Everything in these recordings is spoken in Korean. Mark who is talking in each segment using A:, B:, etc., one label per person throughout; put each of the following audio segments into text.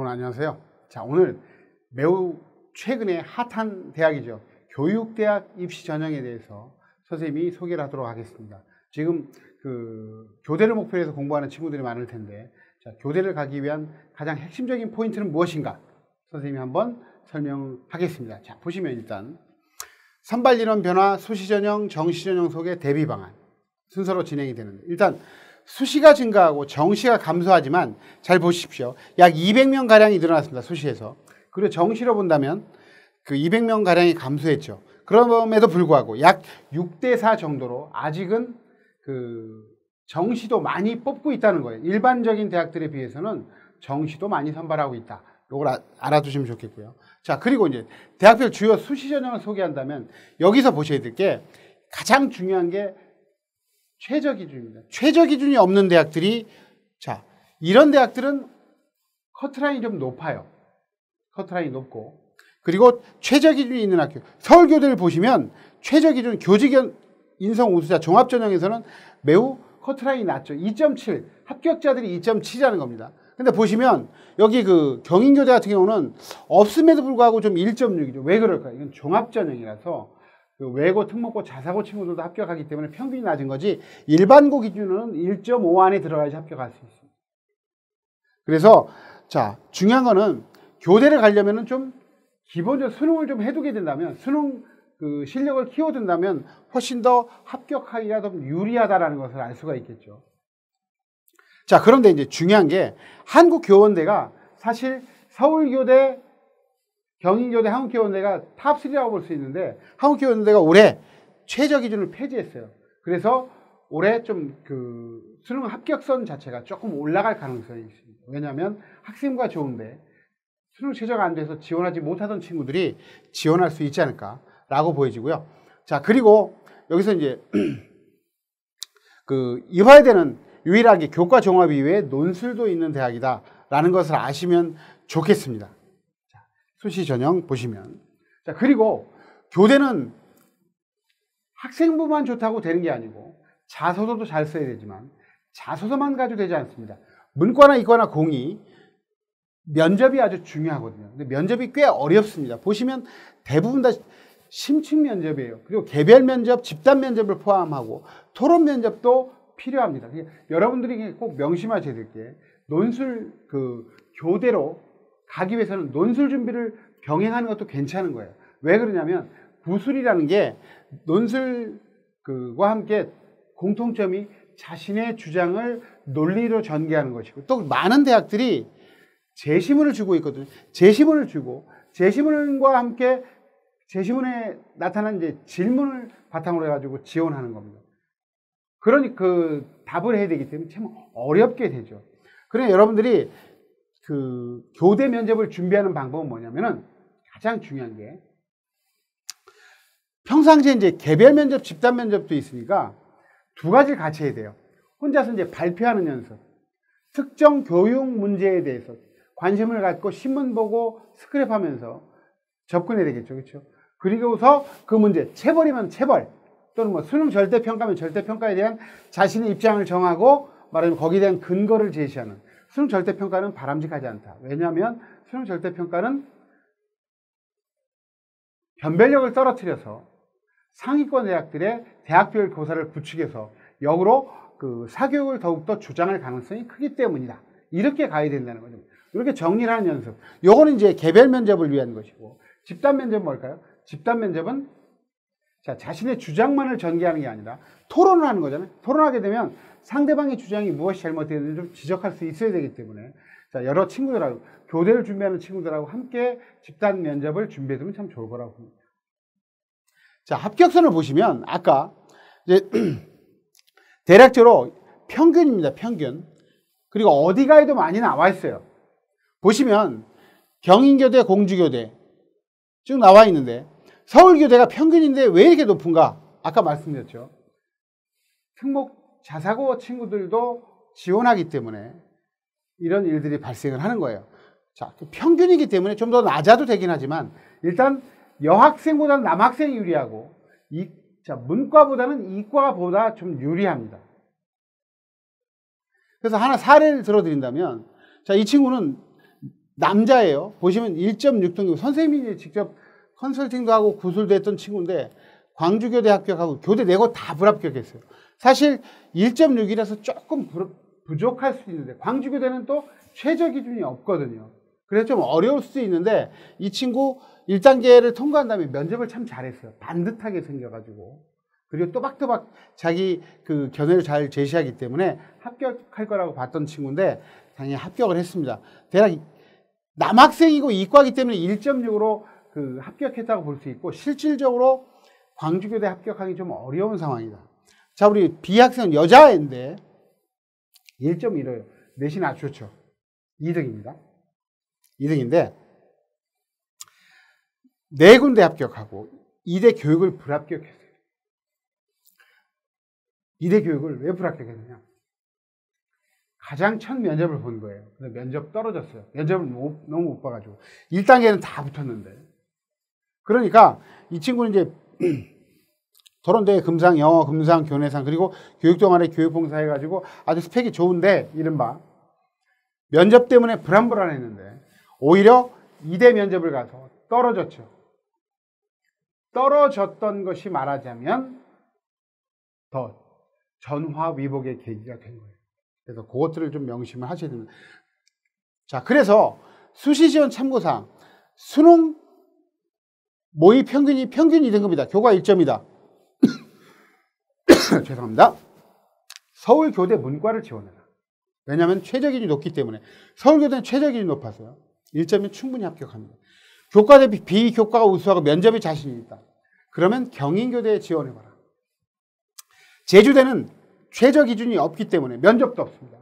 A: 여러분 안녕하세요. 자, 오늘 매우 최근에 핫한 대학이죠. 교육대학 입시 전형에 대해서 선생님이 소개를 하도록 하겠습니다. 지금 교대를 목표로 해서 공부하는 친구들이 많을 텐데, 자, 교대를 가기 위한 가장 핵심적인 포인트는 무엇인가? 선생님이 한번 설명하겠습니다. 자, 보시면 일단 선발인원 변화, 수시전형, 정시전형 속의 대비 방안 순서로 진행이 되는데, 일단 수시가 증가하고 정시가 감소하지만 잘 보십시오. 약 200명가량이 늘어났습니다. 수시에서. 그리고 정시로 본다면 그 200명가량이 감소했죠. 그럼에도 불구하고 약 6대4 정도로 아직은 정시도 많이 뽑고 있다는 거예요. 일반적인 대학들에 비해서는 정시도 많이 선발하고 있다. 이걸 알아두시면 좋겠고요. 자, 그리고 이제 대학별 주요 수시 전형을 소개한다면 여기서 보셔야 될 게 가장 중요한 게 최저 기준입니다. 최저 기준이 없는 대학들이, 자, 이런 대학들은 커트라인이 좀 높아요. 커트라인이 높고, 그리고 최저 기준이 있는 학교, 서울교대를 보시면 최저 기준 교직 인성 우수자 종합전형에서는 매우 커트라인이 낮죠. 2.7, 합격자들이 2.7이라는 겁니다. 근데 보시면 여기 경인교대 같은 경우는 없음에도 불구하고 좀 1.6이죠. 왜 그럴까요? 이건 종합전형이라서 외고, 특목고, 자사고 친구들도 합격하기 때문에 평균이 낮은 거지, 일반고 기준은 1.5 안에 들어가야지 합격할 수 있습니다. 그래서 자, 중요한 거는 교대를 가려면은 좀 기본적으로 수능을 좀 해두게 된다면, 수능 실력을 키워둔다면 훨씬 더 합격하기가 좀 유리하다라는 것을 알 수가 있겠죠. 자, 그런데 이제 중요한 게 한국교원대가 사실 서울교대, 경인교대, 한국교원대가 탑3라고 볼 수 있는데, 한국교원대가 올해 최저 기준을 폐지했어요. 그래서 올해 좀 수능 합격선 자체가 조금 올라갈 가능성이 있습니다. 왜냐하면 학생부가 좋은데 수능 최저가 안 돼서 지원하지 못하던 친구들이 지원할 수 있지 않을까라고 보여지고요. 자, 그리고 여기서 이제 이화여대는 유일하게 교과 종합 이외에 논술도 있는 대학이다라는 것을 아시면 좋겠습니다. 자, 수시 전형 보시면, 자, 그리고 교대는 학생부만 좋다고 되는 게 아니고 자소서도 잘 써야 되지만 자소서만 가지고 되지 않습니다. 문과나 이과나 공이 면접이 아주 중요하거든요. 근데 면접이 꽤 어렵습니다. 보시면 대부분 다 심층 면접이에요. 그리고 개별 면접, 집단 면접을 포함하고 토론 면접도 필요합니다. 여러분들이 꼭 명심하셔야 될 게, 논술 교대로 가기 위해서는 논술 준비를 병행하는 것도 괜찮은 거예요. 왜 그러냐면 구술이라는 게 논술과 함께 공통점이 자신의 주장을 논리로 전개하는 것이고, 또 많은 대학들이 제시문을 주고 있거든요. 제시문을 주고 제시문과 함께 제시문에 나타난 이제 질문을 바탕으로 해가지고 지원하는 겁니다. 그러니 답을 해야 되기 때문에 참 어렵게 되죠. 그러니 여러분들이 교대 면접을 준비하는 방법은 뭐냐면은, 가장 중요한 게 평상시에 이제 개별 면접, 집단 면접도 있으니까 두 가지를 같이 해야 돼요. 혼자서 이제 발표하는 연습, 특정 교육 문제에 대해서 관심을 갖고 신문 보고 스크랩하면서 접근해야 되겠죠, 그렇죠? 그리고서 그 문제, 체벌이면 체벌, 또는 뭐 수능 절대평가면 절대평가에 대한 자신의 입장을 정하고, 말하자면 거기에 대한 근거를 제시하는. 수능 절대평가는 바람직하지 않다. 왜냐하면 수능 절대평가는 변별력을 떨어뜨려서 상위권 대학들의 대학별 교사를 부추겨서 역으로 사교육을 더욱더 주장할 가능성이 크기 때문이다. 이렇게 가야 된다는 거죠. 이렇게 정리를 하는 연습. 요거는 이제 개별 면접을 위한 것이고, 집단 면접은 뭘까요? 집단 면접은 자신의 주장만을 전개하는 게 아니라 토론을 하는 거잖아요. 토론하게 되면 상대방의 주장이 무엇이 잘못되는지 좀 지적할 수 있어야 되기 때문에, 자, 여러 친구들하고, 교대를 준비하는 친구들하고 함께 집단 면접을 준비해두면 참 좋을 거라고 봅니다. 자, 합격선을 보시면 아까 이제 대략적으로 평균입니다. 평균. 그리고 어디 가에도 많이 나와 있어요. 보시면 경인교대, 공주교대 쭉 나와 있는데, 서울교대가 평균인데 왜 이렇게 높은가? 아까 말씀드렸죠. 특목 자사고 친구들도 지원하기 때문에 이런 일들이 발생을 하는 거예요. 자, 평균이기 때문에 좀 더 낮아도 되긴 하지만, 일단 여학생보다는 남학생이 유리하고, 문과보다는 이과보다 좀 유리합니다. 그래서 하나 사례를 들어드린다면, 자, 이 친구는 남자예요. 보시면 1.6등급. 선생님이 직접 컨설팅도 하고 구술도 했던 친구인데 광주교대 합격하고 교대 내고 다 불합격했어요. 사실 1.6이라서 조금 부족할 수 있는데 광주교대는 또 최저 기준이 없거든요. 그래서 좀 어려울 수 있는데 이 친구 1단계를 통과한 다음에 면접을 참 잘했어요. 반듯하게 생겨가지고. 그리고 또박또박 자기 그 견해를 잘 제시하기 때문에 합격할 거라고 봤던 친구인데 당연히 합격을 했습니다. 대략 남학생이고 이과이기 때문에 1.6으로 그 합격했다고 볼 수 있고 실질적으로 광주교대 합격하기 좀 어려운 상황이다. 자, 우리 B학생은 여자인데 1.15예요. 내신 아주 좋죠. 2등입니다. 2등인데 4군데 합격하고 2대 교육을 불합격했어요. 2대 교육을 왜 불합격했느냐? 가장 첫 면접을 본 거예요. 근데 면접 떨어졌어요. 면접을 너무 못 봐가지고 1단계는 다 붙었는데. 그러니까 이 친구는 이제 토론대 금상, 영어, 금상, 교내상 그리고 교육동아리 교육봉사 해가지고 아주 스펙이 좋은데 이른바 면접 때문에 불안불안했는데 오히려 2대 면접을 가서 떨어졌죠. 떨어졌던 것이 말하자면 더 전화위복의 계기가 된 거예요. 그래서 그것들을 좀 명심을 하셔야 됩니다. 자, 그래서 수시지원 참고사항 수능 모의 평균 2등급이다. 교과 1점이다. 죄송합니다. 서울교대 문과를 지원해라. 왜냐하면 최저 기준이 높기 때문에. 서울교대는 최저 기준이 높아서요. 1점이 충분히 합격합니다. 교과 대비 비교과가 우수하고 면접이 자신이 있다. 그러면 경인교대에 지원해봐라. 제주대는 최저 기준이 없기 때문에 면접도 없습니다.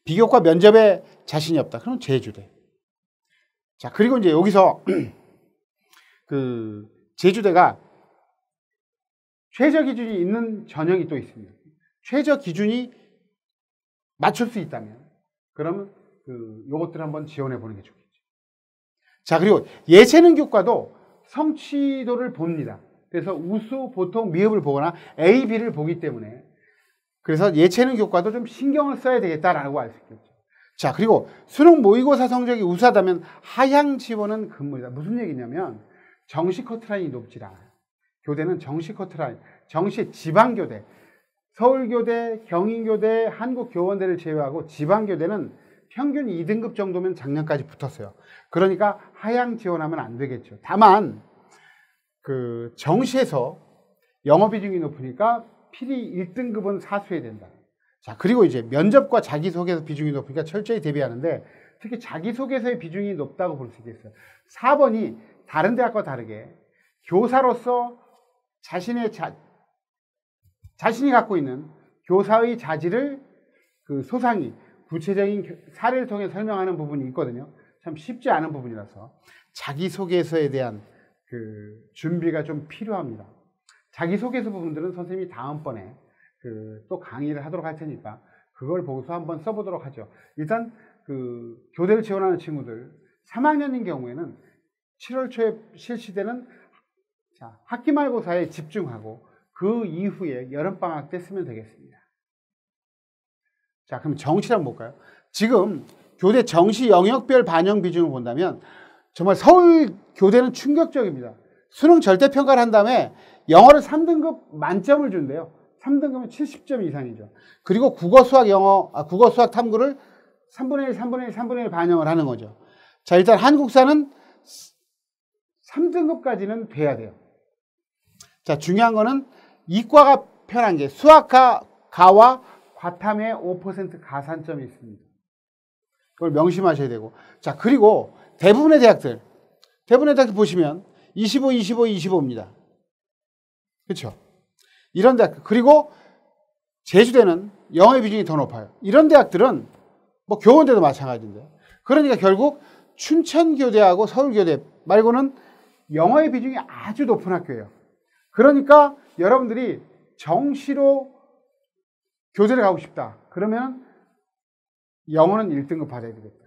A: 비교과 면접에 자신이 없다. 그럼 제주대. 자, 그리고 이제 여기서 그 제주대가 최저 기준이 있는 전형이 또 있습니다. 최저 기준이 맞출 수 있다면 그러면 요것들 한번 지원해 보는 게 좋겠죠. 자, 그리고 예체능 교과도 성취도를 봅니다. 그래서 우수, 보통, 미흡을 보거나 A, B를 보기 때문에 그래서 예체능 교과도 좀 신경을 써야 되겠다라고 알 수 있겠죠. 자, 그리고 수능 모의고사 성적이 우수하다면 하향 지원은 금물이다. 무슨 얘기냐면 정시 커트라인이 높지 않아요. 교대는 정시 커트라인, 정시 지방교대, 서울교대, 경인교대, 한국교원대를 제외하고 지방교대는 평균 2등급 정도면 작년까지 붙었어요. 그러니까 하향 지원하면 안 되겠죠. 다만 그 정시에서 영어 비중이 높으니까 필히 1등급은 사수해야 된다. 자, 그리고 이제 면접과 자기소개서 비중이 높으니까 철저히 대비하는데 특히 자기소개서의 비중이 높다고 볼 수 있겠어요. 4번이 다른 대학과 다르게 교사로서 자신이 갖고 있는 교사의 자질을 그 소상히 구체적인 사례를 통해 설명하는 부분이 있거든요. 참 쉽지 않은 부분이라서 자기소개서에 대한 그 준비가 좀 필요합니다. 자기소개서 부분들은 선생님이 다음번에 또 강의를 하도록 할 테니까 그걸 보고서 한번 써보도록 하죠. 일단 그 교대를 지원하는 친구들 3학년인 경우에는 7월 초에 실시되는 학기 말고사에 집중하고 그 이후에 여름방학 때 쓰면 되겠습니다. 자, 그럼 정시랑 볼까요? 지금 교대 정시 영역별 반영 비중을 본다면 정말 서울 교대는 충격적입니다. 수능 절대평가를 한 다음에 영어를 3등급 만점을 준대요. 3등급은 70점 이상이죠. 그리고 국어, 수학, 탐구를 3분의 1, 3분의 1, 3분의 1 반영을 하는 거죠. 자, 일단 한국사는 3등급까지는 돼야 돼요. 자, 중요한 거는 이과가 편한 게 수학과 가와 과탐에 5% 가산점이 있습니다. 그걸 명심하셔야 되고. 자, 그리고 대부분의 대학들 보시면 25, 25, 25입니다. 그렇죠? 이런 대학, 그리고 제주대는 영어의 비중이 더 높아요. 이런 대학들은 뭐 교원대도 마찬가지인데. 그러니까 결국 춘천교대하고 서울교대 말고는 영어의 비중이 아주 높은 학교예요. 그러니까 여러분들이 정시로 교대를 가고 싶다. 그러면 영어는 1등급 받아야 되겠다.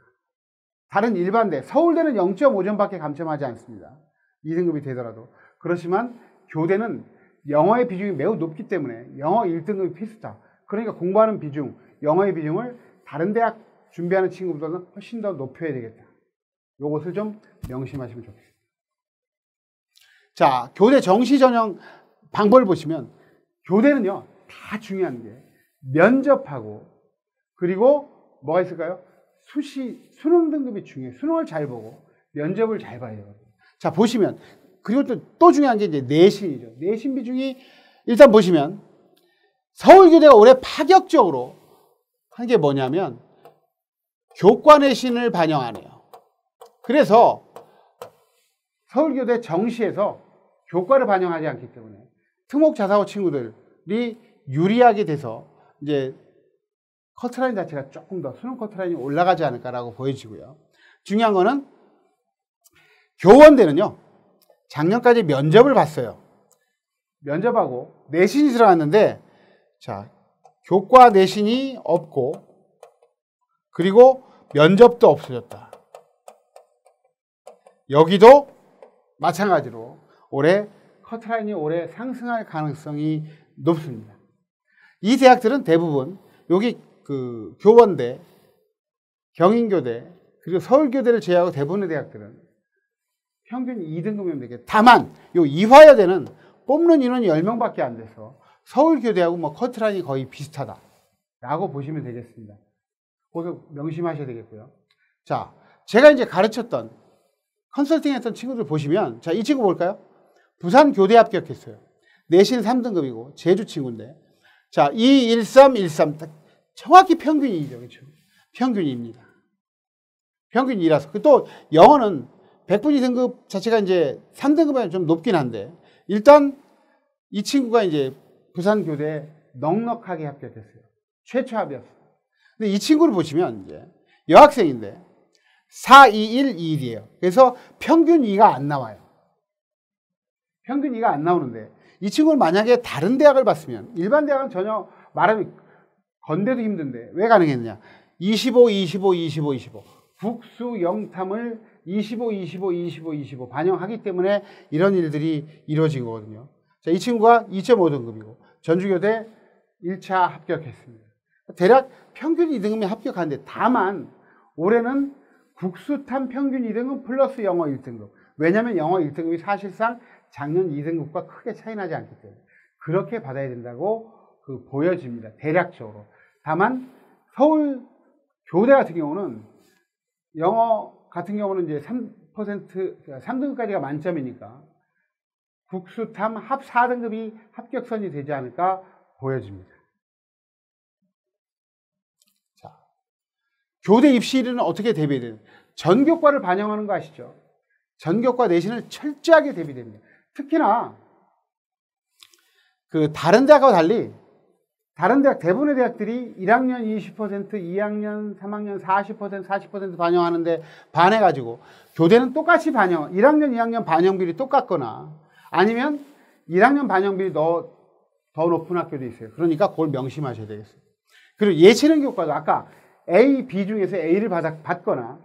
A: 다른 일반대, 서울대는 0.5점밖에 감점하지 않습니다. 2등급이 되더라도. 그렇지만 교대는 영어의 비중이 매우 높기 때문에 영어 1등급이 필수다. 그러니까 공부하는 비중, 영어의 비중을 다른 대학 준비하는 친구보다는 훨씬 더 높여야 되겠다. 요것을 좀 명심하시면 좋겠습니다. 자, 교대 정시 전형 방법을 보시면 교대는요, 다 중요한 게 면접하고 그리고 뭐가 있을까요? 수능 등급이 중요해요. 수능을 잘 보고 면접을 잘 봐야 되거든요. 자, 보시면 그리고 또 중요한 게 이제 내신이죠. 내신 비중이 일단 보시면 서울교대가 올해 파격적으로 한 게 뭐냐면 교과 내신을 반영하네요. 그래서 서울교대 정시에서 교과를 반영하지 않기 때문에 특목 자사고 친구들이 유리하게 돼서 이제 커트라인 자체가 조금 더 수능 커트라인이 올라가지 않을까라고 보여지고요. 중요한 거는 교원대는요, 작년까지 면접을 봤어요. 면접하고 내신이 들어갔는데, 자, 교과 내신이 없고, 그리고 면접도 없어졌다. 여기도 마찬가지로 올해 커트라인이 올해 상승할 가능성이 높습니다. 이 대학들은 대부분 여기 그 교원대, 경인교대, 그리고 서울교대를 제외하고 대부분의 대학들은 평균 2등급이면 되겠다. 다만 요 이화여대는 뽑는 인원이 10명밖에 안 돼서 서울교대하고 뭐 커트라인이 거의 비슷하다라고 보시면 되겠습니다. 그래서 명심하셔야 되겠고요. 자, 제가 이제 가르쳤던 컨설팅 했던 친구들 보시면, 자, 이 친구 볼까요? 부산교대 합격했어요. 내신 3등급이고 제주 친구인데, 자, 2, 1, 3, 1, 3 정확히 평균이죠. 그렇죠? 평균입니다. 평균이라서. 또 영어는 100분위 등급 자체가 이제 3등급이 좀 높긴 한데, 일단 이 친구가 이제 부산교대 넉넉하게 합격했어요. 최초 합이었어요. 근데 이 친구를 보시면 이제 여학생인데 4, 2, 1, 2, 1이에요. 그래서 평균 2가 안 나와요. 평균 2가 안 나오는데 이 친구는 만약에 다른 대학을 봤으면, 일반 대학은 전혀 말하면 건대도 힘든데 왜 가능했느냐? 25, 25, 25, 25. 국수 영탐을 25, 25, 25, 25 반영하기 때문에 이런 일들이 이루어진 거거든요. 자, 이 친구가 2.5등급이고 전주교대 1차 합격했습니다. 대략 평균 2등급에 합격하는데, 다만 올해는 국수탐 평균 2등급 플러스 영어 1등급. 왜냐하면 영어 1등급이 사실상 작년 2등급과 크게 차이 나지 않기 때문에 그렇게 받아야 된다고 보여집니다. 대략적으로. 다만 서울 교대 같은 경우는 영어 같은 경우는 이제 3등급까지가 만점이니까 국수탐 합 4등급이 합격선이 되지 않을까 보여집니다. 자, 교대 입시일은 어떻게 대비해야 되는? 전교과를 반영하는 거 아시죠? 전교과 내신을 철저하게 대비됩니다. 특히나 그 다른 대학과 달리 다른 대학, 대부분의 대학들이 1학년 20%, 2학년, 3학년 40% 반영하는데 반해가지고 교대는 똑같이 반영, 1학년, 2학년 반영비율이 똑같거나 아니면 1학년 반영비율이 더 높은 학교도 있어요. 그러니까 그걸 명심하셔야 되겠어요. 그리고 예체능 교과도 아까 A, B 중에서 A를 받거나,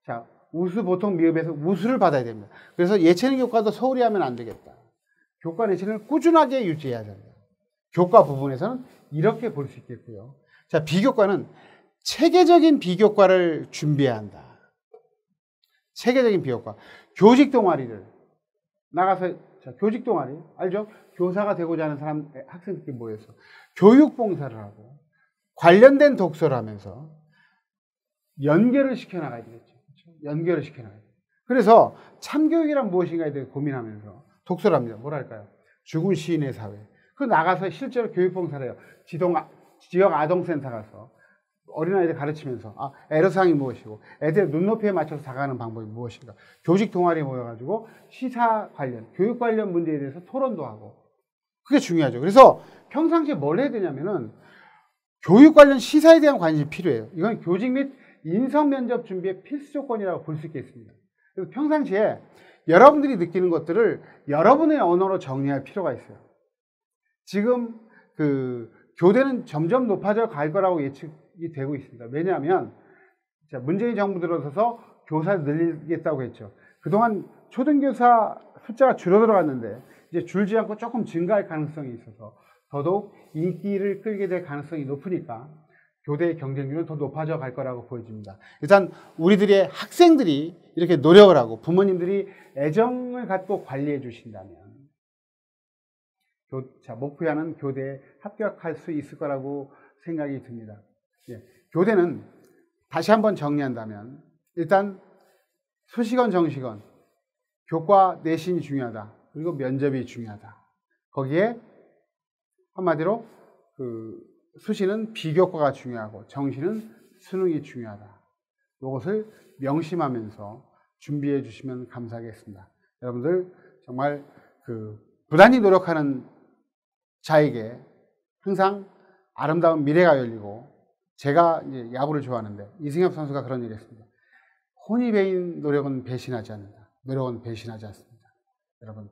A: 자, 우수, 보통, 미흡에서 우수를 받아야 됩니다. 그래서 예체능 교과도 소홀히 하면 안 되겠다. 교과 내신을 꾸준하게 유지해야 됩니다. 교과 부분에서는 이렇게 볼 수 있겠고요. 자, 비교과는 체계적인 비교과를 준비해야 한다. 체계적인 비교과. 교직 동아리를 나가서, 자, 교직 동아리 알죠? 교사가 되고자 하는 사람, 학생들끼리 모여서 교육 봉사를 하고 관련된 독서를 하면서 연결을 시켜나가야 되겠죠. 그렇죠? 연결을 시켜나가야 돼요. 그래서 참교육이란 무엇인가에 대해 고민하면서 독서를 합니다. 뭐랄까요? 죽은 시인의 사회. 그 나가서 실제로 교육봉사를 해요. 지역 아동센터 가서 어린아이들 가르치면서 애로사항이 무엇이고 애들의 눈높이에 맞춰서 다가가는 방법이 무엇인가. 교직 동아리에 모여가지고 시사 관련, 교육 관련 문제에 대해서 토론도 하고. 그게 중요하죠. 그래서 평상시에 뭘 해야 되냐면은 교육 관련 시사에 대한 관심이 필요해요. 이건 교직 및 인성 면접 준비의 필수 조건이라고 볼 수 있겠습니다. 그래서 평상시에 여러분들이 느끼는 것들을 여러분의 언어로 정리할 필요가 있어요. 지금 교대는 점점 높아져 갈 거라고 예측이 되고 있습니다. 왜냐하면 문재인 정부 들어서서 교사를 늘리겠다고 했죠. 그동안 초등교사 숫자가 줄어들어갔는데 이제 줄지 않고 조금 증가할 가능성이 있어서 더더욱 인기를 끌게 될 가능성이 높으니까 교대의 경쟁률은 더 높아져 갈 거라고 보여집니다. 일단 우리들의 학생들이 이렇게 노력을 하고 부모님들이 애정을 갖고 관리해 주신다면 목표하는 교대에 합격할 수 있을 거라고 생각이 듭니다. 예, 교대는 다시 한번 정리한다면 일단 수시건 정시건 교과 내신이 중요하다. 그리고 면접이 중요하다. 거기에 한마디로 수시는 비교과가 중요하고 정시는 수능이 중요하다. 이것을 명심하면서 준비해 주시면 감사하겠습니다. 여러분들 정말 부단히 노력하는 자에게 항상 아름다운 미래가 열리고, 제가 이제 야구를 좋아하는데 이승엽 선수가 그런 얘기를 했습니다. 혼이 베인 노력은 배신하지 않는다. 노력은 배신하지 않습니다. 여러분